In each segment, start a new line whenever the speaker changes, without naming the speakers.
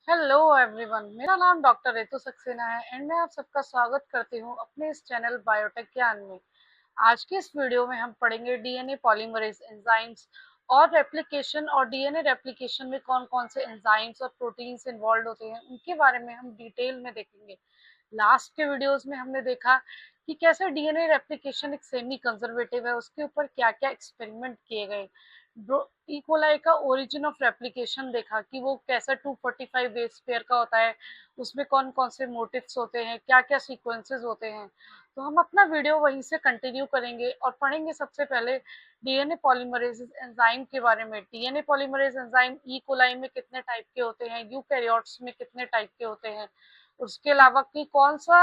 Hello everyone, मेरा नाम doctor Ritu Saxena है एंड मैं आप सबका स्वागत करती हूँ अपने इस चैनल बायोटेक ज्ञान में। आज के इस वीडियो में हम पढ़ेंगे डीएनए पॉलीमरेज एंजाइम्स और रेप्लिकेशन, और डीएनए रेप्लिकेशन में कौन कौन से एंजाइम्स और प्रोटीन्स इन्वॉल्व होते हैं उनके बारे में हम डिटेल में देखेंगे। लास्ट के वीडियोस में हमने देखा कि कैसे डीएनए रेप्लिकेशन एक सेमी कंजर्वेटिव है, उसके ऊपर क्या क्या एक्सपेरिमेंट किए गए। इकोलाई का ओरिजिन ऑफ रेप्लिकेशन देखा कि वो कैसा 245 बेस पेयर का होता है, उसमें कौन कौन से मोटिव्स होते हैं, क्या क्या सीक्वेंसेस होते हैं। तो हम अपना वीडियो वहीं से कंटिन्यू करेंगे और पढ़ेंगे सबसे पहले डीएनए पॉलीमरेज एंजाइम के बारे में। DNA polymerase enzyme E coli में कितने टाइप के होते हैं, यूकैरियोट्स में कितने टाइप के होते हैं, उसके अलावा कि कौन सा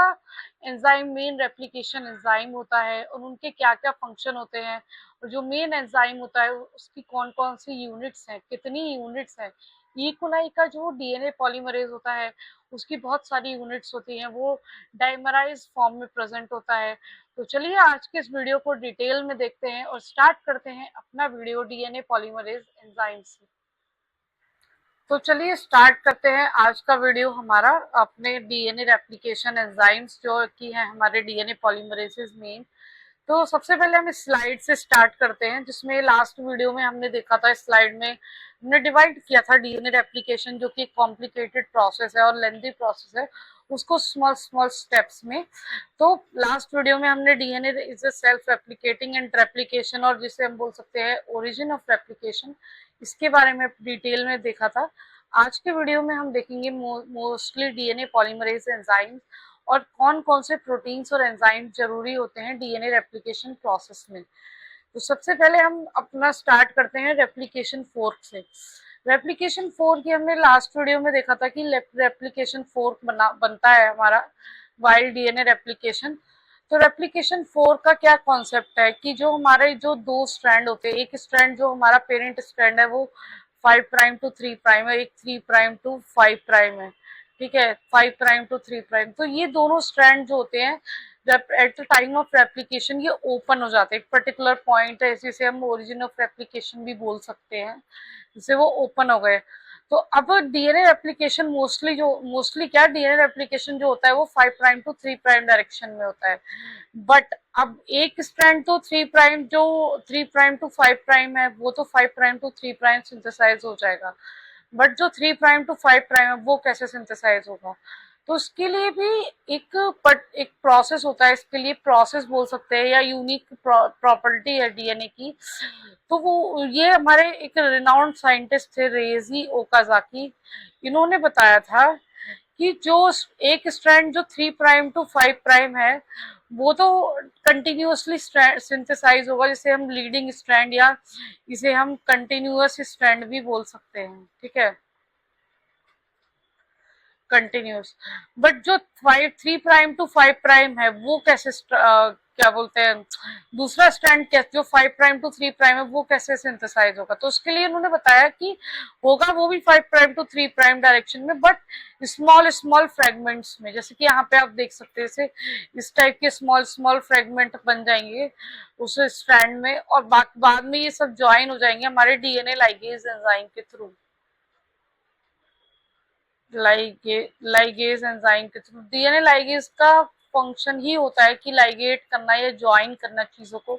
एंजाइम मेन रेप्लिकेशन एंजाइम होता है और उनके क्या क्या फंक्शन होते हैं, और जो मेन एंजाइम होता है उसकी कौन कौन सी यूनिट्स हैं, कितनी यूनिट्स हैं। ई कोलाई का जो डीएनए पॉलीमरेज होता है उसकी बहुत सारी यूनिट्स होती हैं, वो डाइमराइज फॉर्म में प्रेजेंट होता है। तो चलिए आज के इस वीडियो को डिटेल में देखते हैं और स्टार्ट करते हैं अपना वीडियो डीएनए पॉलीमरेज एंजाइम से। तो चलिए स्टार्ट करते हैं आज का वीडियो हमारा अपने डीएनए रेप्लिकेशन एंजाइम्स जो कि है हमारे डीएनए पॉलीमरेसेस मेन। तो सबसे पहले हम इस स्लाइड से स्टार्ट करते हैं, जिसमें लास्ट वीडियो में हमने देखा था। इस स्लाइड में हमने डिवाइड किया था डीएनए रेप्लिकेशन, जो कि एक कॉम्प्लिकेटेड प्रोसेस है और लेंथी प्रोसेस है, उसको स्मॉल स्मॉल स्टेप्स में। तो लास्ट वीडियो में हमने DNA is a self replicating and replication, और जिसे हम बोल सकते हैं ओरिजिन ऑफ रेप्लिकेशन, इसके बारे में डिटेल में देखा था। आज के वीडियो में हम देखेंगे मोस्टली डीएनए पॉलीमरेज एंजाइम्स और कौन कौन से प्रोटीन्स और एंजाइम जरूरी होते हैं डीएनए रेप्लिकेशन प्रोसेस में। तो सबसे पहले हम अपना स्टार्ट करते हैं रेप्लिकेशन फोर्क से। रेप्लिकेशन फोर्क की हमने लास्ट वीडियो में देखा था कि रेप्लिकेशन फोर्क बनता है हमारा वाइल्ड डीएनए रेप्लिकेशन। तो रेप्लिकेशन फोर्क का क्या कॉन्सेप्ट है कि जो हमारे जो दो स्ट्रैंड होते हैं, एक स्ट्रैंड जो हमारा पेरेंट स्ट्रैंड है वो 5' to 3' है, एक 3' to 5' है। ठीक है, 5' to 3'। तो ये दोनों स्ट्रैंड जो होते हैं at the time of replication ये ओपन हो जाते हैं। एक पर्टिकुलर पॉइंट है, जिसे हम ओरिजिन ऑफ रेप्लिकेशन भी बोल सकते हैं, जिसे वो ओपन हो गए। तो अब डीएनए रेप्लिकेशन मोस्टली क्या डीएनए रेप्लिकेशन जो होता है वो 5' to 3' डायरेक्शन में होता है। बट अब एक स्ट्रैंड तो 3' जो 3' to 5' है वो तो 5' to 3' सिंथेसाइज हो जाएगा, बट जो 3' to 5' है वो कैसे सिंथेसाइज होगा। तो इसके लिए भी एक प्रोसेस होता है, इसके लिए प्रोसेस बोल सकते हैं या यूनिक प्रॉपर्टी है डीएनए की। तो वो ये हमारे एक रिनाउंड साइंटिस्ट थे रेजी ओकाजाकी, इन्होंने बताया था कि जो एक स्ट्रैंड जो 3' to 5' है वो तो कंटिन्यूअसली सिंथेसाइज होगा, जिसे हम लीडिंग स्ट्रैंड या इसे हम कंटिन्यूअस स्ट्रैंड भी बोल सकते हैं। ठीक है, कंटिन्यूस। बट जो 3' to 5' है वो कैसे क्या बोलते हैं, दूसरा स्ट्रैंड कैसे जो 5' to 3' है वो कैसे सिंथेसाइज होगा। तो उसके लिए उन्होंने बताया कि होगा वो भी 5' to 3' डायरेक्शन में, बट स्मॉल स्मॉल फ्रेगमेंट्स में। जैसे कि यहाँ पे आप देख सकते हैं, जैसे इस टाइप के स्मॉल स्मॉल फ्रेगमेंट बन जाएंगे उस स्ट्रैंड में, और बाद में ये सब ज्वाइन हो जाएंगे हमारे डीएनए लाइगेज एंजाइम के थ्रू। लाइगेज एंजाइम के थ्रू डीएनए लाइगेज का फंक्शन ही होता है कि लाइगेट करना या ज्वाइन करना चीजों को।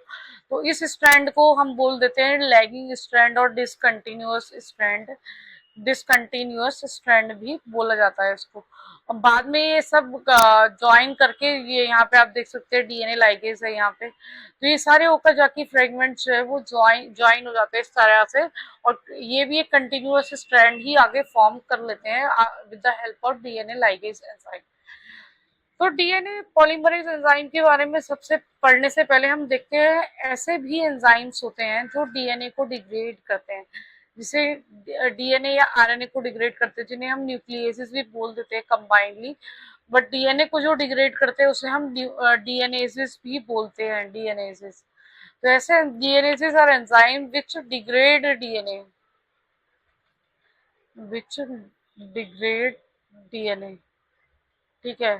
तो इस स्ट्रैंड को हम बोल देते हैं लैगिंग स्ट्रैंड और डिसकंटिन्यूअस स्ट्रैंड भी बोला जाता है इसको। और बाद में ये सब ज्वाइन करके ये यहाँ पे आप देख सकते हैं डीएनए लाइगेज है यहाँ पे। तो ये सारे ओकाजाकी फ्रेगमेंट्स जो है वो ज्वाइन हो जाते हैं इस तरह से, और ये भी एक कंटिन्यूअस स्ट्रैंड ही आगे फॉर्म कर लेते हैं with the help of DNA ligase enzyme. तो डीएनए पॉलीमरेज एंजाइम के बारे में सबसे पढ़ने से पहले हम देखते हैं ऐसे भी एंजाइम्स होते हैं जो डीएनए को डिग्रेड करते हैं, जिसे डीएनए या आरएनए को डिग्रेड करते हैं, जिन्हें हम न्यूक्लियेसिस भी बोल देते हैं कंबाइंडली। बट डीएनए को जो डिग्रेड करते हैं उसे हम डीएनएसिस भी बोलते हैं, डीएनएसिस। तो ऐसे DNases are enzyme which degrade DNA, which degrade DNA. ठीक है,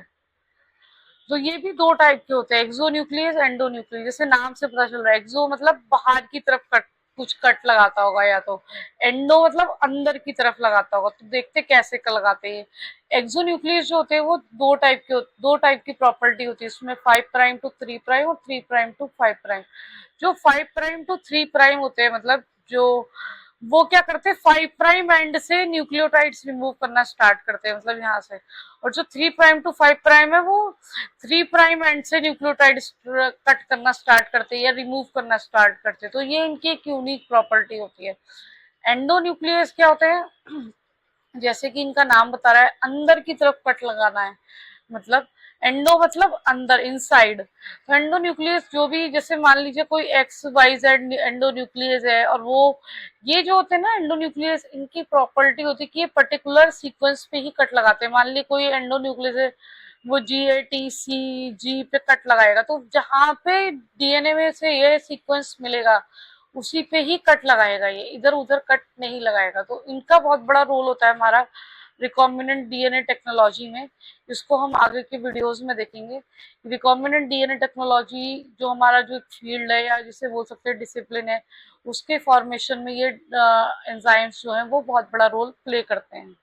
तो ये भी दो टाइप के होते हैं, एक्सो न्यूक्लियस, एंडो न्यूक्लियस। जैसे नाम से पता चल रहा है, एक्सो मतलब बाहर की तरफ कट कुछ कट लगाता होगा, या तो एंडो मतलब अंदर की तरफ लगाता होगा। तो देखते कैसे लगाते हैं। एक्सोन्यूक्लियस जो होते हैं वो दो टाइप की प्रॉपर्टी होती है, इसमें 5' टू 3' और 3' टू 5'। जो 5' टू 3' होते हैं, मतलब जो वो क्या करते हैं, 5' एंड से न्यूक्लियोटाइड्स रिमूव करना स्टार्ट करते हैं, मतलब यहाँ से। और जो 3' टू 5' है वो 3' एंड से न्यूक्लियोटाइड्स कट करना स्टार्ट करते हैं या रिमूव करना स्टार्ट करते हैं। तो ये इनकी एक यूनिक प्रॉपर्टी होती है। एंडोन्यूक्लियस क्या होते हैं, जैसे कि इनका नाम बता रहा है, अंदर की तरफ कट लगाना है, मतलब एंडो मतलब अंदर, इनसाइड। तो एंडोन्यूक्लियस जो भी, जैसे मान लीजिए कोई XYZ एंडोन्यूक्लियस है, और वो ये जो होते हैं ना एंडोन्यूक्लियस, इनकी प्रॉपर्टी होती है कि ये पर्टिकुलर सीक्वेंस पे ही कट लगाते हैं। मान ली कोई एंडोन्यूक्लियस है, वो GATC पे कट लगाएगा, तो जहां पे DNA में से ये सीक्वेंस मिलेगा उसी पे ही कट लगाएगा, ये इधर उधर कट नहीं लगाएगा। तो इनका बहुत बड़ा रोल होता है हमारा रिकॉम्बिनेंट डीएनए टेक्नोलॉजी में। इसको हम आगे के वीडियोस में देखेंगे। रिकॉम्बिनेंट डीएनए टेक्नोलॉजी जो हमारा जो फील्ड है, या जिसे बोल सकते हैं डिसिप्लिन है, उसके फॉर्मेशन में ये एंजाइम्स जो हैं वो बहुत बड़ा रोल प्ले करते हैं।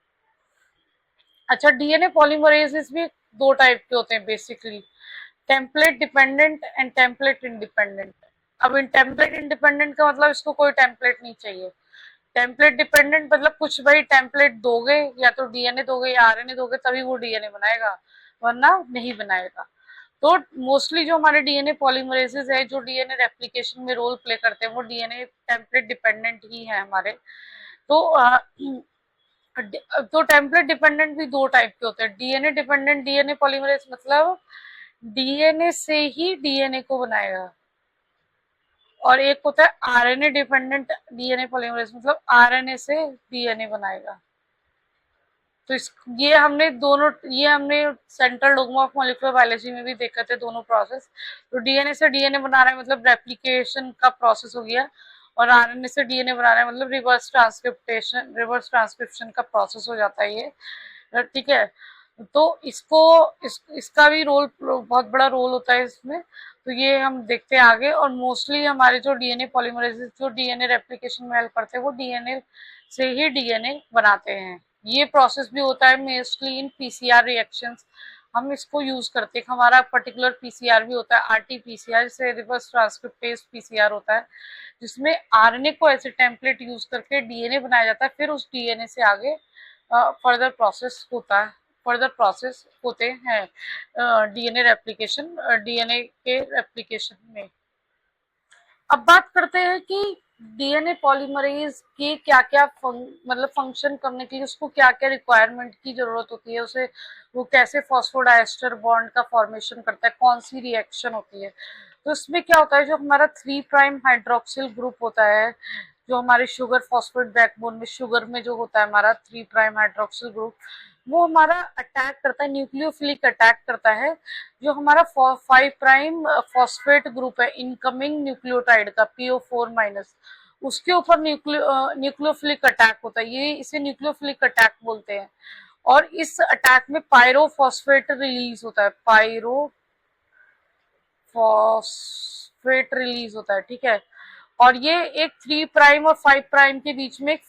अच्छा, डीएनए पॉलीमरेजेस भी दो टाइप के होते हैं basically, template dependent and template independent. अब इन टेम्पलेट इंडिपेंडेंट का मतलब इसको कोई टेम्पलेट नहीं चाहिए। टेम्पलेट डिपेंडेंट मतलब कुछ भाई टेम्पलेट दोगे, या तो डीएनए दोगे या आरएनए दोगे, तभी वो डीएनए बनाएगा, वरना नहीं बनाएगा। तो मोस्टली जो हमारे डीएनए पॉलीमरेजेस है, जो डीएनए रेप्लिकेशन में रोल प्ले करते हैं, वो डीएनए टेम्पलेट डिपेंडेंट ही है हमारे। तो तो टेम्पलेट डिपेंडेंट भी दो टाइप के होते हैं। डीएनए डिपेंडेंट डीएनए पॉलीमरेज मतलब डीएनए से ही डीएनए को बनाएगा, और एक होता है आरएनए डिपेंडेंट डीएनए पॉलीमरेज, मतलब आरएनए से डीएनए बनाएगा। तो इस ये हमने central dogma of molecular biology में भी देखा थे दोनों प्रोसेस। तो डीएनए से डीएनए बना रहा है मतलब रेप्लिकेशन का प्रोसेस हो गया, और आरएनए से डीएनए बना रहा है मतलब रिवर्स ट्रांसक्रिप्शन का प्रोसेस हो जाता है ये, ठीक है। तो इसका भी रोल, बहुत बड़ा रोल होता है इसमें। तो ये हम देखते हैं आगे। और मोस्टली हमारे जो डीएनए पॉलीमरेजेस जो डीएनए रेप्लिकेशन में हेल्प करते हैं, वो डीएनए से ही डीएनए बनाते हैं। ये प्रोसेस भी होता है मोस्टली इन पीसीआर रिएक्शंस। हम इसको यूज करते हैं, हमारा पर्टिकुलर पीसीआर भी होता है आरटी-पीसीआर, जिसे रिवर्स ट्रांसक्रिप्टेज पीसीआर होता है, जिसमें आरएनए को ऐसे टेम्पलेट यूज करके डीएनए बनाया जाता है। फिर उस डीएनए से आगे फर्दर प्रोसेस होते हैं डीएनए के रेप्लिकेशन में। अब बात करते हैं कि डीएनए पॉलीमरेज के क्या क्या मतलब फंक्शन करने के लिए उसको क्या क्या रिक्वायरमेंट की जरूरत होती है, उसे वो कैसे फॉस्फोडाइस्टर बॉन्ड का फॉर्मेशन करता है, कौन सी रिएक्शन होती है। तो इसमें क्या होता है, जो हमारा 3' हाइड्रोक्सिल ग्रुप होता है, जो हमारे शुगर फॉस्फेट बैकबोन में शुगर में जो होता है हमारा 3' हाइड्रोक्सिल ग्रुप, वो हमारा अटैक करता है, न्यूक्लियोफिलिक अटैक करता है जो हमारा 5' फॉस्फेट ग्रुप है इनकमिंग न्यूक्लियोटाइड का PO4-, उसके ऊपर न्यूक्लियोफिलिक अटैक होता है। ये इसे न्यूक्लियोफिलिक अटैक बोलते हैं। और इस अटैक में पायरोफॉस्फेट रिलीज होता है, पायरोफॉस्फेट रिलीज होता है, ठीक है। और ये एक 3' और 5' के बीच में एक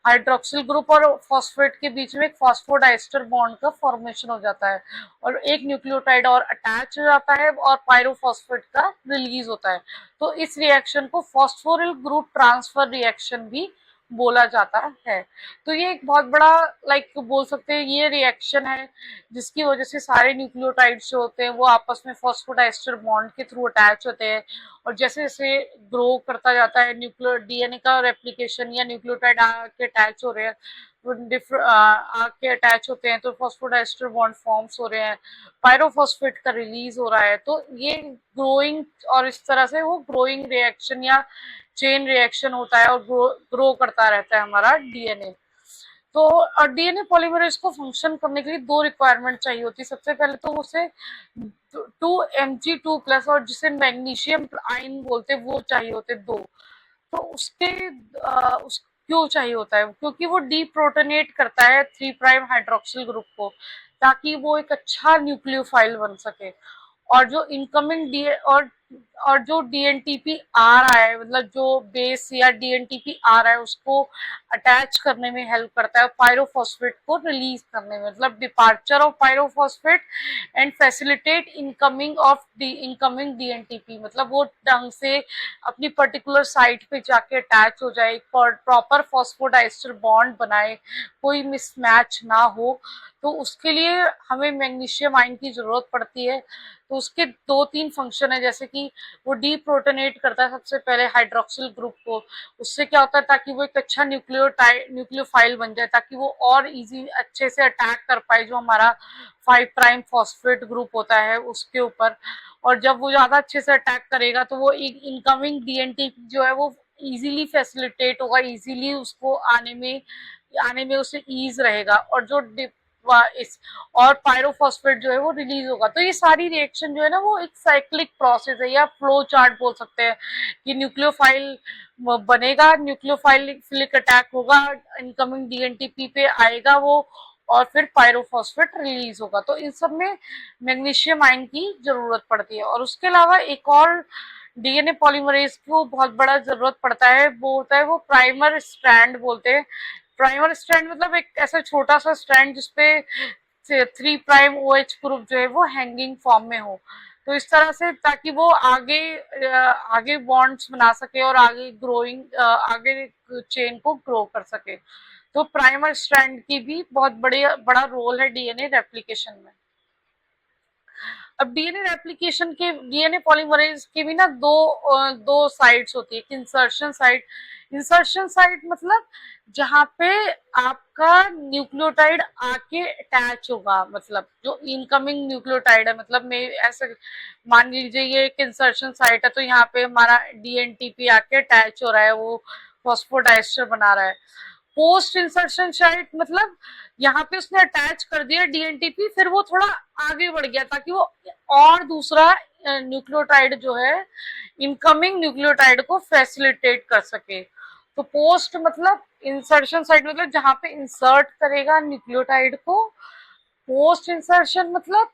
हाइड्रोक्सिल ग्रुप और फॉस्फेट के बीच में एक फॉस्फोडाइस्टर बॉन्ड का फॉर्मेशन हो जाता है, और एक न्यूक्लियोटाइड और अटैच हो जाता है, और पायरोफॉस्फेट का रिलीज होता है। तो इस रिएक्शन को फॉस्फोरिल ग्रुप ट्रांसफर रिएक्शन भी बोला जाता है। तो ये एक बहुत बड़ा बोल सकते हैं ये रिएक्शन है, जिसकी वजह से सारे न्यूक्लियोटाइड्स जो होते हैं वो आपस में फॉस्फोडाइस्टर बॉन्ड के थ्रू अटैच होते हैं। और जैसे जैसे ग्रो करता जाता है न्यूक्लियो डीएनए का रेप्लिकेशन, या न्यूक्लियोटाइड आके अटैच हो रहे हैं, आके अटैच होते हैं, तो फॉस्फोडाइस्टर बॉन्ड फॉर्म्स हो रहे हैं, पायरोफॉस्फेट का रिलीज हो रहा है। तो ये ग्रोइंग, और इस तरह से वो ग्रोइंग रिएक्शन या चेन रिएक्शन होता है, और ग्रो करता रहता है हमारा डीएनए। तो डीएनए पॉलीमरेज को फंक्शन करने के लिए दो रिक्वायरमेंट चाहिए होती है। सबसे पहले तो उसे 2Mg2+, और जिसे मैग्नीशियम आयन बोलते हैं, वो चाहिए होते दो। तो उस क्यों चाहिए होता है, क्योंकि वो डीप्रोटोनेट करता है 3' हाइड्रोक्सिल ग्रुप को, ताकि वो एक अच्छा न्यूक्लियोफाइल बन सके। और जो इनकमिंग डी और और जो डीएनटीपी आ रहा है, मतलब जो बेस या डीएनटीपी आ रहा है उसको अटैच करने में हेल्प करता है, पायरोफॉस्फेट को रिलीज करने में, मतलब departure of pyrophosphate and facilitate incoming dNTP, मतलब वो ढंग से अपनी पर्टिकुलर साइट पे जाके अटैच हो जाए, प्रॉपर फॉस्फोडाइस्टर बॉन्ड बनाए, कोई मिसमैच ना हो। तो उसके लिए हमें मैग्नीशियम आयन की जरूरत पड़ती है। तो उसके दो तीन फंक्शन है, जैसे कि वो डीप्रोटोनेट करता है सबसे पहले हाइड्रोक्सिल ग्रुप को। उससे क्या होता है, ताकि वो एक अच्छा न्यूक्लियोफाइल बन जाए, ताकि वो और इजी अच्छे से अटैक कर पाए जो हमारा 5' फॉस्फेट ग्रुप होता है उसके ऊपर। और जब वो ज्यादा अच्छे से अटैक करेगा तो वो इनकमिंग डीएनटी जो है वो इजीली फैसिलिटेट होगा, इजीली उसको आने में उसे ईज रहेगा, और जो इस और पायरोफॉस्फेट जो है वो रिलीज होगा। तो ये सारी रिएक्शन जो है ना वो एक साइक्लिक प्रोसेस है, या फ्लो चार्ट बोल सकते हैं, कि न्यूक्लियोफाइल बनेगा, न्यूक्लियोफाइलिक अटैक होगा, इनकमिंग डीएनटीपी पे आएगा वो, और फिर पायरोफॉस्फेट रिलीज होगा। तो इन सब में मैग्नीशियम आयन की जरूरत पड़ती है। और उसके अलावा एक और डीएनए पॉलीमरेज को बहुत बड़ा जरूरत पड़ता है, वो होता है वो प्राइमर स्ट्रैंड बोलते हैं। प्राइमर स्ट्रैंड मतलब एक ऐसा छोटा सा स्ट्रैंड जिसपे 3' OH ग्रुप जो है वो हैंगिंग फॉर्म में हो। तो इस तरह से ताकि वो आगे बॉन्ड्स बना सके और आगे चेन को ग्रो कर सके। तो प्राइमर स्ट्रैंड की भी बहुत बड़ा रोल है डीएनए रेप्लिकेशन में। अब डीएनए रेप्लिकेशन के डीएनए पॉलीमरेज के भी ना दो साइट्स होती है, इंसर्शन साइट। इंसर्शन साइट मतलब जहाँ पे आपका न्यूक्लियोटाइड आके अटैच होगा, मतलब जो इनकमिंग न्यूक्लियोटाइड है, मतलब मैं ऐसे मान लीजिए ये एक इंसर्शन साइट है, तो यहाँ पे हमारा डीएनटीपी आके अटैच हो रहा है, वो फॉस्फोडाइस्टर बना रहा है। पोस्ट इंसर्शन साइट मतलब यहाँ पे उसने अटैच कर दिया डीएनटीपी, फिर वो थोड़ा आगे बढ़ गया ताकि वो और दूसरा न्यूक्लियोटाइड जो है इनकमिंग न्यूक्लियोटाइड को फैसिलिटेट कर सके। तो पोस्ट मतलब इंसर्शन साइट मतलब जहां पे इंसर्ट करेगा न्यूक्लियोटाइड को। पोस्ट इंसर्शन मतलब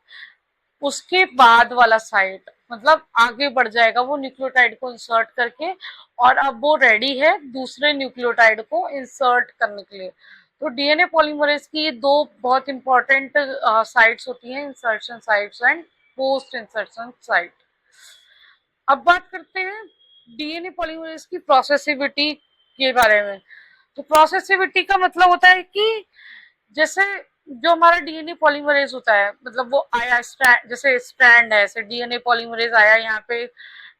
उसके बाद वाला साइट, मतलब आगे बढ़ जाएगा वो न्यूक्लियोटाइड को इंसर्ट करके, और अब वो रेडी है दूसरे न्यूक्लियोटाइड को इंसर्ट करने के लिए। तो डीएनए पॉलीमरेज की ये दो बहुत इंपॉर्टेंट साइट्स होती हैं, insertion sites and post insertion site. अब बात करते हैं डीएनए पॉलीमरेज की प्रोसेसिविटी के बारे में। तो प्रोसेसिविटी का मतलब होता है कि जैसे जो हमारा डीएनए पॉलीमरेज होता है, मतलब वो आया जैसे स्ट्रैंड है, ऐसे डीएनए पॉलीमरेज आया यहाँ पे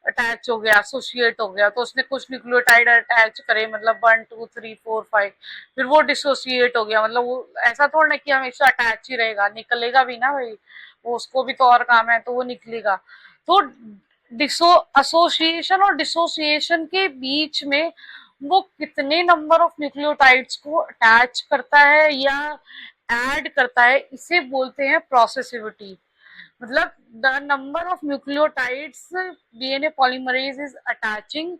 अटैच हो गया, एसोसिएट हो गया, तो उसने कुछ न्यूक्लियोटाइड अटैच करे, मतलब 1 2 3 4 5, फिर वो डिसोसिएट हो गया, मतलब वो ऐसा थोड़ा ना कि हमेशा अटैच ही रहेगा, निकलेगा भी ना भाई, वो उसको भी तो और काम है, तो वो निकलेगा। तो डिसो एसोसिएशन और डिसोसिएशन के बीच में वो कितने नंबर ऑफ न्यूक्लियोटाइड्स को अटैच करता है या ऐड करता है, इसे बोलते हैं प्रोसेसिविटी। मतलब the number of nucleotides DNA polymerase is attaching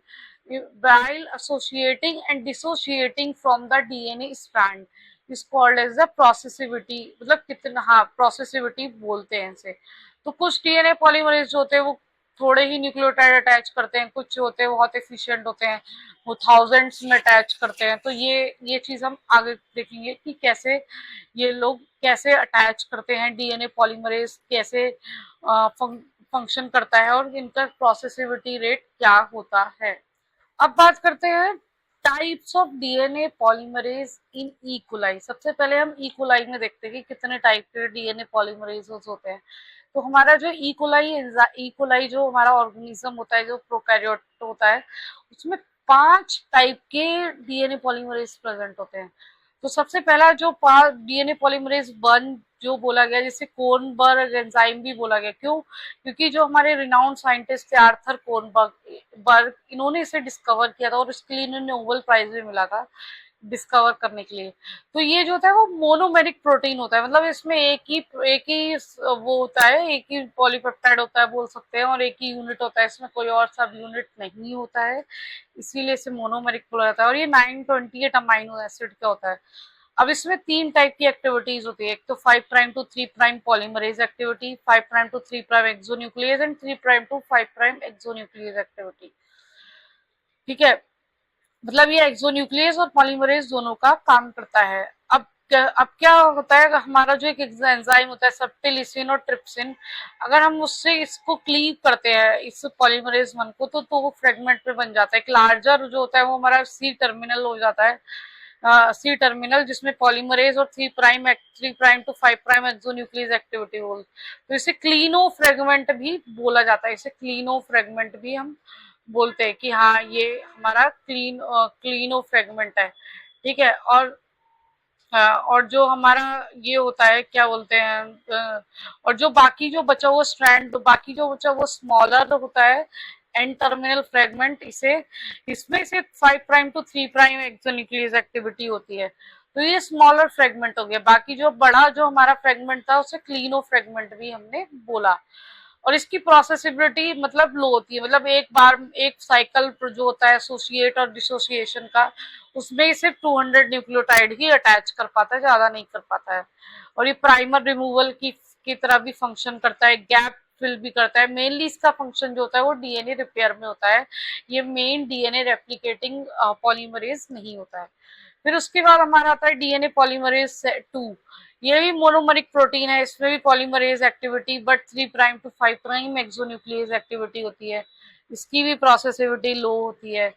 while associating and dissociating from the DNA strand is called as the processivity। मतलब कितना, हाँ प्रोसेसिविटी बोलते हैं इसे। तो कुछ डीएनए पॉलीमरेज जो होते हैं वो थोड़े ही न्यूक्लियोटाइड अटैच करते हैं, कुछ होते हैं बहुत एफिशिएंट होते हैं, वो थाउजेंड्स में अटैच करते हैं। तो ये चीज हम आगे देखेंगे कि कैसे ये लोग कैसे अटैच करते हैं, डीएनए पॉलीमरेज कैसे फंक्शन करता है, और इनका प्रोसेसिविटी रेट क्या होता है। अब बात करते हैं types of DNA polymerase in E coli. सबसे पहले हम ई कोलाई में देखते हैं कि कितने टाइप के डीएनए पॉलीमरेज होते हैं। तो हमारा जो ई कोलाई जो हमारा ऑर्गेनिज्म होता है, जो प्रोकैरियोट होता है, उसमें 5 टाइप के डीएनए पॉलीमरेज प्रेजेंट होते हैं। तो सबसे पहला जो डीएनए पॉलीमरेज 1 जो बोला गया, जिसे कोर्नबर्ग एंजाइम भी बोला गया, क्यों? क्योंकि जो हमारे रिनाउंड साइंटिस्ट थे आर्थर कोर्नबर्ग, इन्होंने इसे डिस्कवर किया था, और इसके लिए इन्हें नोबेल प्राइज भी मिला था डिस्कवर करने के लिए। तो ये जो होता है वो मोनोमेरिक प्रोटीन होता है, मतलब इसमें एक ही वो होता है, एक ही पॉलीपेप्टाइड होता है बोल सकते हैं, और एक ही यूनिट होता है, इसमें कोई और सब यूनिट नहीं होता है, इसीलिए इसे मोनोमेरिक बोला जाता है। और ये 928 अमाइनो एसिड का होता है। अब इसमें 3 टाइप की एक्टिविटीज होती है, एक तो 5 prime to 3 prime polymerase activity, 5 prime to 3 prime exonuclease and 3 prime to 5 prime exonuclease activity. ठीक है, मतलब ये एक्सोन्यूक्लियस और पॉलीमरेज दोनों का काम करता है। अब क्या होता है, हमारा जो एक एंजाइम होता है सब्टिलिसिन और ट्रिप्सिन, अगर हम उससे इसको क्लीव करते हैं इस पॉलीमरेज वन को, तो वो फ्रेगमेंट पे बन जाता है। एक लार्जर जो होता है वो हमारा सी टर्मिनल हो जाता है, सी टर्मिनल, जिसमें पॉलीमरेज और 3 prime to 5 prime exonuclease activity हो, तो इसे क्लीनो फ्रेगमेंट भी बोला जाता है। इसे क्लीनो फ्रेगमेंट भी हम बोलते हैं कि हाँ ये हमारा क्लीनो फ्रेगमेंट है। ठीक है, और जो हमारा ये होता है क्या बोलते हैं, और जो बाकी जो बचा हुआ स्ट्रैंड, बाकी जो बचा वो स्मॉलर होता है एंड टर्मिनल फ्रेगमेंट, इसमें से 5 prime to 3 prime exonuclease activity होती है। तो ये स्मॉलर फ्रेगमेंट हो गया। बाकी जो बड़ा जो हमारा फ्रेगमेंट था उसे क्लीनो फ्रेगमेंट भी हमने बोला। और इसकी प्रोसेसिबिलिटी मतलब लो होती है, मतलब एक बार एक साइकिल जो होता है एसोसिएट और डिसोसिएशन का, उसमें सिर्फ 200 न्यूक्लियोटाइड ही अटैच कर पाता है, ज्यादा नहीं कर पाता है। और ये प्राइमर रिमूवल की तरह भी फंक्शन करता है, गैप फिल भी करता है। मेनली इसका फंक्शन जो होता है वो डीएनए रिपेयर में होता है, ये मेन डीएनए रेप्लिकेटिंग पॉलीमरेज नहीं होता है। फिर उसके बाद हमारा आता है डीएनए पॉलीमरेज 2। ये भी मोनोमरिक प्रोटीन है, इसमें भी polymerase activity but 3 prime to 5 prime exonuclease activity होती है। इसकी भी प्रोसेसिविटी लो होती है,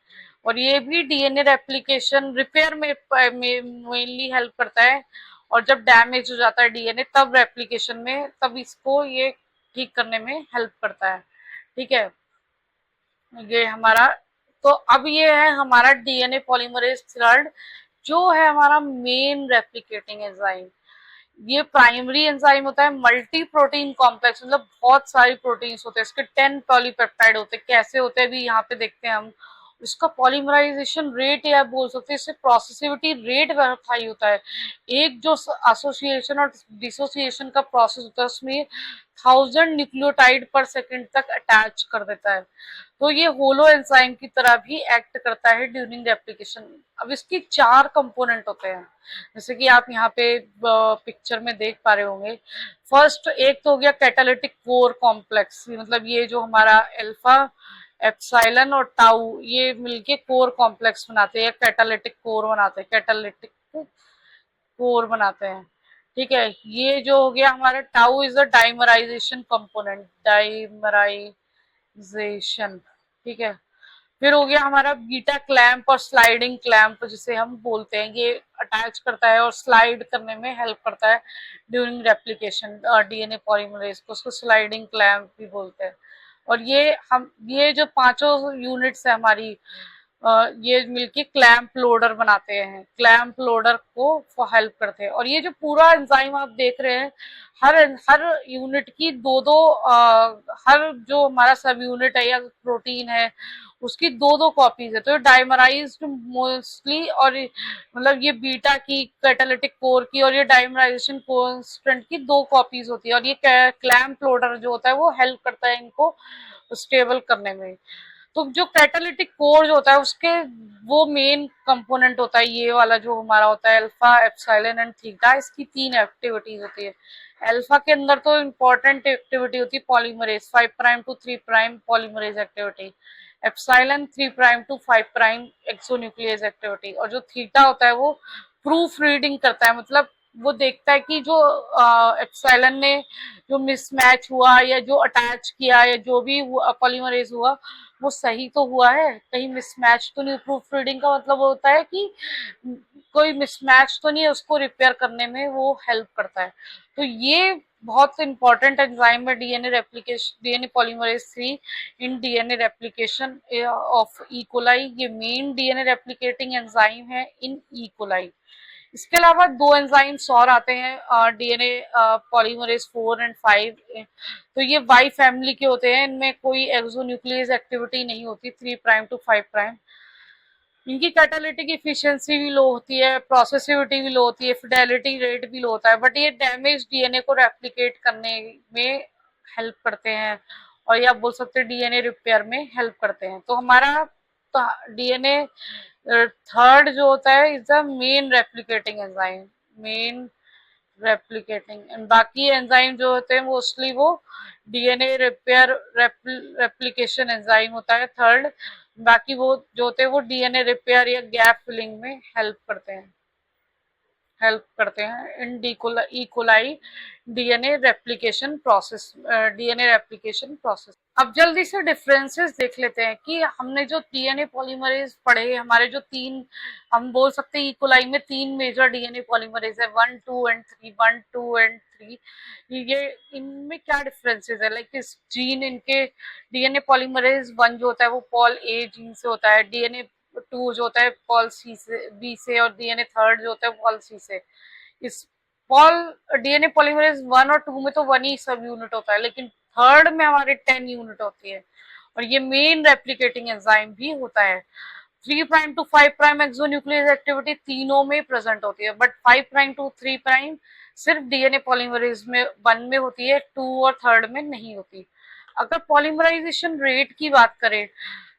और ये भी डीएनए रेप्लिकेशन रिपेयर में मेनली हेल्प करता है। और जब डैमेज हो जाता है डीएनए तब रेप्लिकेशन में, तब इसको ये ठीक करने में हेल्प करता है। ठीक है, ये हमारा, तो अब ये है हमारा डीएनए पॉलीमरेज थर्ड, जो है हमारा मेन रेप्लिकेटिंग एंजाइम। ये प्राइमरी एंजाइम होता है, मल्टी प्रोटीन कॉम्प्लेक्स, मतलब बहुत सारी प्रोटीन्स होते हैं इसके, 10 पॉलीपेप्टाइड होते हैं। कैसे होते हैं अभी यहाँ पे देखते हैं हम। इसका पॉलीमराइजेशन रेट या बोल सकते हैं इससे प्रोसेसिविटी रेट बहुत हाई होता है। एक जो एसोसिएशन और डिसोसिएशन का प्रोसेस होता है उसमें 1000 न्यूक्लियोटाइड पर सेकंड तक अटैच कर देता है। तो ये होलो एंजाइम की तरह भी एक्ट करता है ड्यूरिंग रेप्लिकेशन। अब इसकी 4 कंपोनेंट होते हैं, जैसे कि आप यहाँ पे पिक्चर में देख पा रहे होंगे। फर्स्ट एक तो हो गया कैटालिटिक कोर कॉम्प्लेक्स, मतलब ये जो हमारा अल्फा, एप्सिलॉन और टाउ ये मिलके कोर कॉम्प्लेक्स बनाते हैं, कैटालिटिक कोर बनाते हैं, कैटालिटिक कोर बनाते हैं। ठीक है, ये जो हो गया हमारा tau is a dimerisation component, dimerisation. ठीक है, फिर हो गया हमारा बीटा क्लैंप और स्लाइडिंग क्लैंप जिसे हम बोलते हैं, ये अटैच करता है और स्लाइड करने में हेल्प करता है ड्यूरिंग रेप्लिकेशन डीएनए पॉलीमरेज को, उसको स्लाइडिंग क्लैंप भी बोलते हैं। और ये जो पांचों यूनिट्स है हमारी, ये मिलके क्लैंप लोडर बनाते हैं, क्लैंप लोडर को हेल्प करते हैं। और ये जो पूरा एंजाइम आप देख रहे हैं, हर हर यूनिट की दो दो, हर जो हमारा सब यूनिट है या प्रोटीन है उसकी दो दो कॉपीज है। तो डाइमराइज्ड मोस्टली, और मतलब ये बीटा की कैटालिटिक कोर की और ये डाइमराइजेशन कांस्टेंट की 2 कॉपीज होती है। और ये क्लैंप लोडर जो होता है वो हेल्प करता है इनको स्टेबल करने में। तो जो कैटालिटिक कोर जो होता है उसके वो मेन कंपोनेंट होता है ये वाला जो हमारा होता है अल्फा, एप्सिलॉन एंड थीटा। इसकी 3 एक्टिविटीज होती है। अल्फा के अंदर तो इंपॉर्टेंट एक्टिविटी होती है polymerase, 5 prime to 3 prime polymerase activity, epsilon 3 prime to 5 prime exonuclease activity, और जो थीटा होता है वो प्रूफ रीडिंग करता है, मतलब वो देखता है कि जो एप्सिलॉन ने जो मिसमैच हुआ या जो अटैच किया या जो भी पॉलीमरेज हुआ वो सही तो हुआ है, कहीं मिसमैच तो नहीं। प्रूफ रीडिंग का मतलब होता है कि कोई मिसमैच तो नहीं है, उसको रिपेयर करने में वो हेल्प करता है। तो ये बहुत इंपॉर्टेंट एंजाइम है DNA replication, DNA polymerase 3 in DNA replication of E coli. ये मेन डीएनए रेप्लिकेटिंग एंजाइम है इन ई कोलाई। इसके अलावा 2 एंजाइम्स और आते हैं डीएनए पॉलीमरेज 4 एंड 5। तो ये वाई फैमिली के होते हैं, इनमें कोई एक्सोन्यूक्लियस एक्टिविटी नहीं होती 3 प्राइम टू 5 प्राइम। इनकी कैटालिटिक इफिशियंसी भी लो होती है, प्रोसेसिविटी भी लो होती है, फिडेलिटी रेट भी लो होता है, बट ये डैमेज डीएनए को रेप्लिकेट करने में हेल्प करते हैं, और या बोल सकते हैं डीएनए रिपेयर में हेल्प करते हैं। तो हमारा डीएनए थर्ड जो होता है is the main replicating enzyme, main replicating, and बाकी एंजाइम जो होते हैं मोस्टली वो डीएनए रिपेयर रेप्लिकेशन एंजाइम होता है थर्ड। बाकी वो जो होते हैं वो डीएनए रिपेयर या गैप फिलिंग में हेल्प करते हैं in E coli DNA replication process. अब जल्दी से डिफरेंसेस देख लेते हैं कि हमने जो डीएनए पॉलीमरेज पढ़े, हमारे जो तीन, हम बोल सकते हैं इकोलाई में तीन मेजर डीएनए पॉलीमरेज है, 1, 2 एंड 3, 1, 2 एंड 3। ये इनमें क्या डिफरेंसेस है, लाइक इस जीन इनके डीएनए पॉलीमरेज 1 जो होता है वो पॉल ए जीन से होता है, डीएनए 2 जो होता है पॉल सी से बी से, और डीएनए थर्ड जो होता है पॉल सी से। इस पॉल डीएनए पॉलीमरेज 1 और 2 में तो 1 ही सब यूनिट होता है, लेकिन थर्ड में हमारे 10 यूनिट होती है, और ये मेन रेप्लिकेटिंग एंजाइम भी होता है। 3' to 5' एक्सोन्यूक्लियस एक्टिविटी तीनों में प्रेजेंट होती है, बट 5' to 3' सिर्फ डीएनए पॉलीमरेज में 1 में होती है, 2 और थर्ड में नहीं होती। अगर पॉलीमराइजेशन रेट की बात करें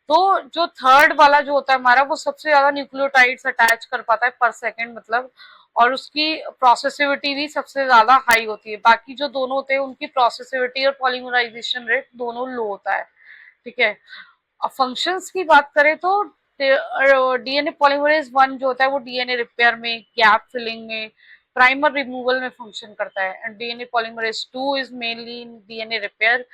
तो जो थर्ड वाला जो होता है हमारा, वो सबसे ज्यादा न्यूक्लियोटाइड्स अटैच कर पाता है पर सेकेंड, मतलब, और उसकी प्रोसेसिविटी भी सबसे ज्यादा हाई होती है। बाकी जो दोनों होते हैं उनकी प्रोसेसिविटी और पॉलीमराइजेशन रेट दोनों लो होता है, ठीक है। अब फंक्शंस की बात करें तो डीएनए पॉलीमरेज 1 जो होता है वो डीएनए रिपेयर में, गैप फिलिंग में, प्राइमर रिमूवल में फंक्शन करता है, and DNA polymerase 2 is mainly in DNA repair,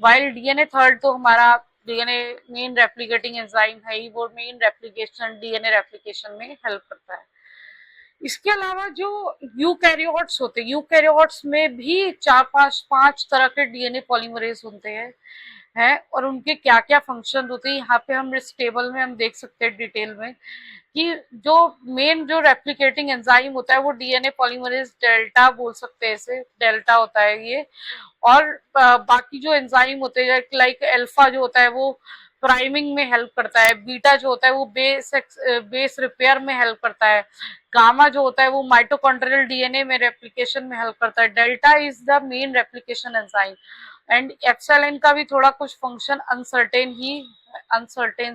while DNA third तो हमारा डीएनए मेन रेप्लिकेटिंग एंजाइम है ही, वो मेन रेप्लिकेशन डीएनए रेप्लिकेशन में हेल्प करता है। इसके अलावा जो यूकैरियोट्स होते हैं, यूकैरियोट्स में भी चार पांच पांच तरह के डीएनए पॉलीमरेज होते हैं और उनके क्या क्या फंक्शन होते हैं यहाँ पे हम इस टेबल में हम देख सकते हैं डिटेल में, कि जो मेन जो रेप्लिकेटिंग एंजाइम होता है वो डीएनए पॉलीमरेज डेल्टा बोल सकते हैं, इसे डेल्टा होता है ये। और बाकी जो एंजाइम होते हैं लाइक अल्फा जो होता है वो प्राइमिंग में हेल्प करता है, बीटा जो होता है वो बेस रिपेयर में हेल्प करता है, गामा जो होता है वो माइटोकॉन्ड्रियल डीएनए में रेप्लिकेशन में हेल्प करता है, delta is the main replication enzyme, and epsilon का भी थोड़ा कुछ फंक्शन अनसर्टेन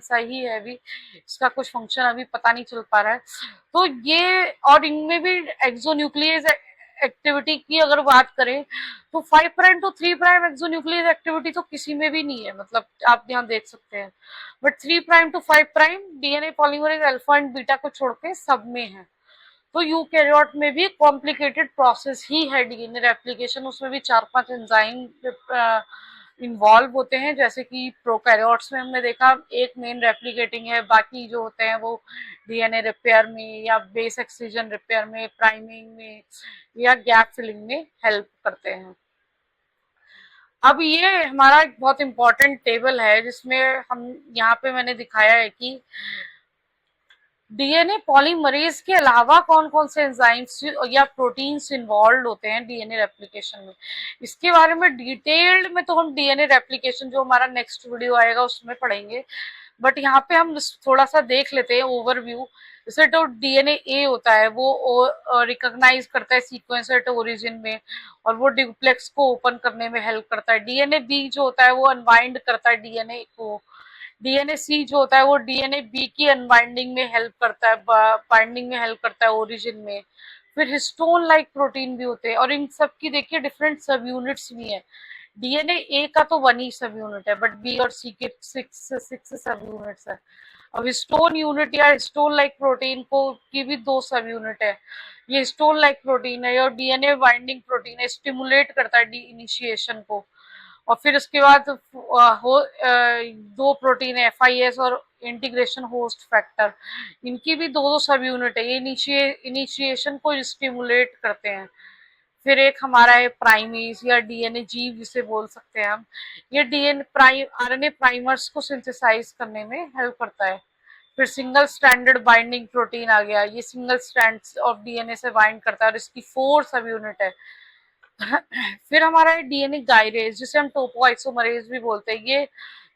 सा ही है, अभी इसका कुछ फंक्शन अभी पता नहीं चल पा रहा है। तो ये, और इनमें भी एक्सोन्यूक्लियस एक्टिविटी की अगर बात करें तो 5' to 3' एक्सोन्यूक्लियस एक्टिविटी तो किसी में भी नहीं है, मतलब आप यहाँ देख सकते हैं, but 3' to 5' DNA polymerase alpha and beta को छोड़ के सब में है। तो यूकैरियोट में भी कॉम्प्लिकेटेड प्रोसेस ही है डीएनए रेप्लिकेशन, उसमें भी 4-5 एंजाइम इन्वॉल्व होते हैं, जैसे कि प्रोकैरियोट्स में हमने देखा एक मेन रेप्लिकेटिंग है, बाकी जो होते हैं वो डीएनए रिपेयर में या बेस एक्ससिजन रिपेयर में, प्राइमिंग में या गैप फिलिंग में हेल्प करते हैं। अब ये हमारा एक बहुत इंपॉर्टेंट टेबल है जिसमें हम यहाँ पे मैंने दिखाया है कि डीएनए पॉलीमरेज के अलावा कौन कौन से एंजाइम्स या प्रोटीन्स इन्वॉल्व होते हैं डीएनए रेप्लिकेशन में। इसके बारे में डिटेल्ड में तो हम डीएनए रेप्लिकेशन जो हमारा नेक्स्ट वीडियो आएगा उसमें पढ़ेंगे, बट यहाँ पे हम थोड़ा सा देख लेते हैं ओवरव्यू। जैसे तो डीएनए ए होता है वो रिकॉग्नाइज करता है सीक्वेंस एट ओरिजिन में, और वो डुप्लेक्स को ओपन करने में हेल्प करता है। डीएनए बी जो होता है वो अनवाइंड करता है डीएनए को। डीएनए सी जो होता है वो डीएनए बी की अनबाइंडिंग में हेल्प करता है, बाइंडिंग में हेल्प करता है ओरिजिन में। फिर हिस्टोन लाइक प्रोटीन भी होते हैं, और इन सब की देखिए डिफरेंट सब यूनिट्स भी है। डीएनए ए का तो 1 ही सब यूनिट है, बट बी और सी के 6 सब यूनिट्स है। अब हिस्टोन यूनिट या हिस्टोन लाइक प्रोटीन को की भी 2 सब यूनिट है। ये हिस्टोन लाइक प्रोटीन है और डीएनए बाइंडिंग प्रोटीन है, स्टिमुलेट करता है डी इनिशिएशन को। और फिर उसके बाद दो प्रोटीन है एफआईएस और इंटीग्रेशन होस्ट फैक्टर, इनकी भी दो सब यूनिट है, ये इनिशिएशन को स्टिमुलेट करते हैं। फिर एक हमारा है प्राइमेज या डीएनए जीव जिसे बोल सकते हैं हम, ये डीएनए आरएनए प्राइमर्स को सिंथेसाइज करने में हेल्प करता है। फिर सिंगल स्टैंडर्ड बाइंडिंग प्रोटीन आ गया, ये सिंगल स्ट्रैंड ऑफ डीएनए से बाइंड करता है और इसकी 4 सब यूनिट है। फिर हमारा है डीएनए गाइरेज जिसे हम टोपोआइसोमरेज भी बोलते हैं, ये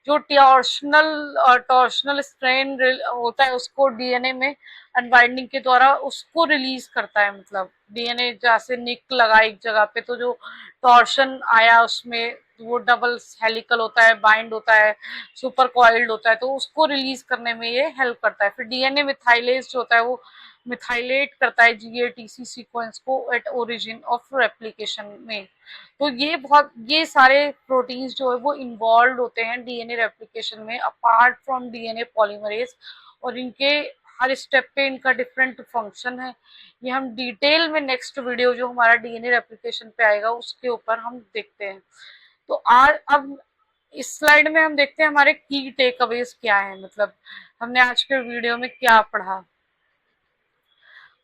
जो टॉर्शनल स्ट्रेन होता है उसको डीएनए में अनबाइंडिंग के द्वारा उसको रिलीज करता है, मतलब डीएनए जैसे निक लगा एक जगह पे तो जो टॉर्शन आया उसमें वो डबल हेलिकल होता है, बाइंड होता है, सुपर कॉइल्ड होता है, तो उसको रिलीज करने में ये हेल्प करता है। फिर डीएनए मिथाइलेज जो होता है वो मिथाइलेट करता है जीएटीसी सीक्वेंस को एट ओरिजिन ऑफ रेप्लिकेशन में। तो ये सारे प्रोटीन्स जो है वो इन्वॉल्व होते हैं डीएनए रेप्लिकेशन में अपार्ट फ्रॉम डीएनए पॉलीमरेज, और इनके हर स्टेप पे इनका डिफरेंट फंक्शन है। ये हम डिटेल में नेक्स्ट वीडियो जो हमारा डीएनए रेप्लिकेशन पे आएगा उसके ऊपर हम देखते हैं। तो आज अब इस स्लाइड में हम देखते हैं हमारे की टेक अवेज क्या है, मतलब हमने आज के वीडियो में क्या पढ़ा।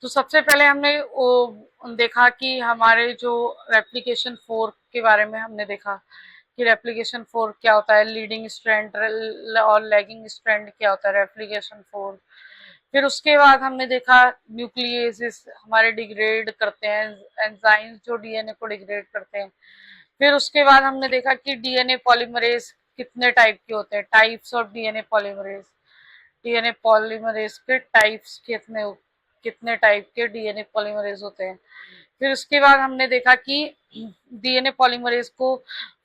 तो सबसे पहले हमने वो देखा कि हमारे जो रेप्लिकेशन फोर्क के बारे में हमने देखा कि रेप्लिकेशन फोर्क क्या होता है, लीडिंग स्ट्रैंड और लैगिंग स्ट्रैंड क्या होता है रेप्लिकेशन फोर्क। फिर उसके बाद हमने देखा न्यूक्लियेसिस हमारे डिग्रेड करते हैं, एंजाइम्स जो डीएनए को डिग्रेड करते हैं। फिर उसके बाद हमने देखा कि डीएनए पॉलीमरेज कितने टाइप के होते हैं, types of DNA polymerase. DNA polymerase के टाइप्स कितने कितने टाइप के डीएनए पॉलीमरेज होते हैं। फिर उसके बाद हमने देखा कि डीएनए पॉलीमरेज को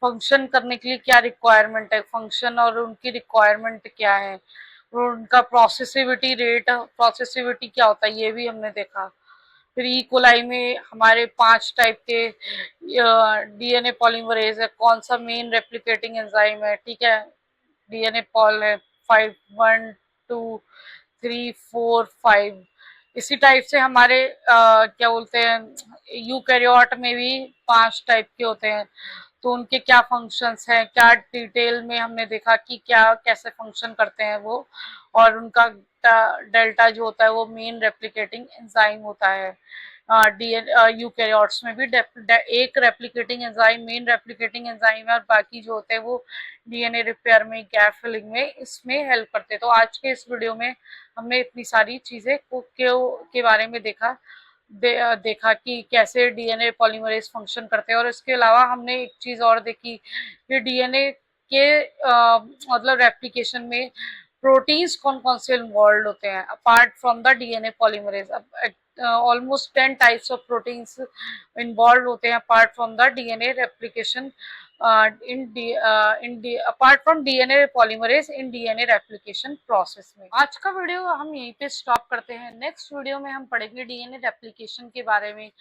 फंक्शन करने के लिए क्या रिक्वायरमेंट है, फंक्शन और उनकी रिक्वायरमेंट क्या है, और उनका प्रोसेसिविटी रेट, प्रोसेसिविटी क्या होता है ये भी हमने देखा। फिर ई कोलाई में हमारे 5 टाइप के डीएनए पॉलीमरेज है, कौन सा मेन रेप्लिकेटिंग एंजाइम है, ठीक है। डीएनए पॉल है 5, 1, 2, 3, 4, 5। इसी टाइप से हमारे क्या बोलते हैं यूकैरियोट में भी 5 टाइप के होते हैं। तो उनके क्या फंक्शंस हैं, क्या डिटेल में हमने देखा कि क्या कैसे फंक्शन करते हैं वो, और उनका डेल्टा जो होता है वो मेन रेप्लिकेटिंग एंजाइम होता है। डीएन यूकैरियोट्स में भी एक replicating enzyme main replicating enzyme है, और बाकी जो होते हैं वो डीएनए रिपेयर में, गैप फिलिंग में इसमें हेल्प करते हैं। तो आज के इस वीडियो में हमने इतनी सारी चीजें के बारे में देखा कि कैसे डीएनए पॉलीमरेज फंक्शन करते हैं। और इसके अलावा हमने एक चीज और देखी कि डीएनए के मतलब रेप्लिकेशन में प्रोटीन्स कौन कौन से इन्वॉल्व होते हैं apart from the DNA polymerase. अब almost 10 types of proteins involve होते हैं apart from the DNA replication apart from DNA polymerase in DNA replication process में। आज का वीडियो हम यहीं पे स्टॉप करते हैं। नेक्स्ट वीडियो में हम पढ़ेंगे डीएनए रेप्लिकेशन के बारे में,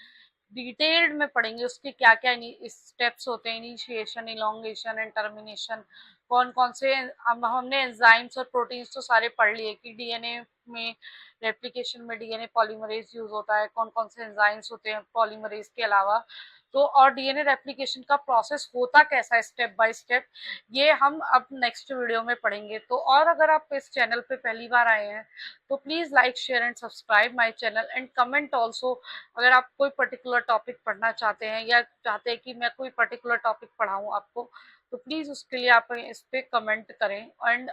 डिटेल्ड में पढ़ेंगे उसके क्या क्या स्टेप्स होते हैं, इनिशिएशन, इलोंगेशन एंड टर्मिनेशन, कौन कौन से हमने एंजाइम्स और प्रोटीन्स तो सारे पढ़ लिए कि डीएनए में रेप्लिकेशन में डीएनए पॉलीमरेज यूज होता है, कौन कौन से एंजाइम्स होते हैं पॉलीमरेज के अलावा। तो और डीएनए रेप्लिकेशन का प्रोसेस होता कैसा है स्टेप बाय स्टेप, ये हम अब नेक्स्ट वीडियो में पढ़ेंगे। तो और अगर आप इस चैनल पे पहली बार आए हैं तो please like, share and subscribe my channel and comment also. अगर आप कोई पर्टिकुलर टॉपिक पढ़ना चाहते हैं या चाहते हैं कि मैं कोई पर्टिकुलर टॉपिक पढ़ाऊँ आपको, तो प्लीज उसके लिए आप इस पे कमेंट करें। एंड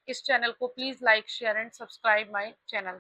इस चैनल को please like, share and subscribe my channel.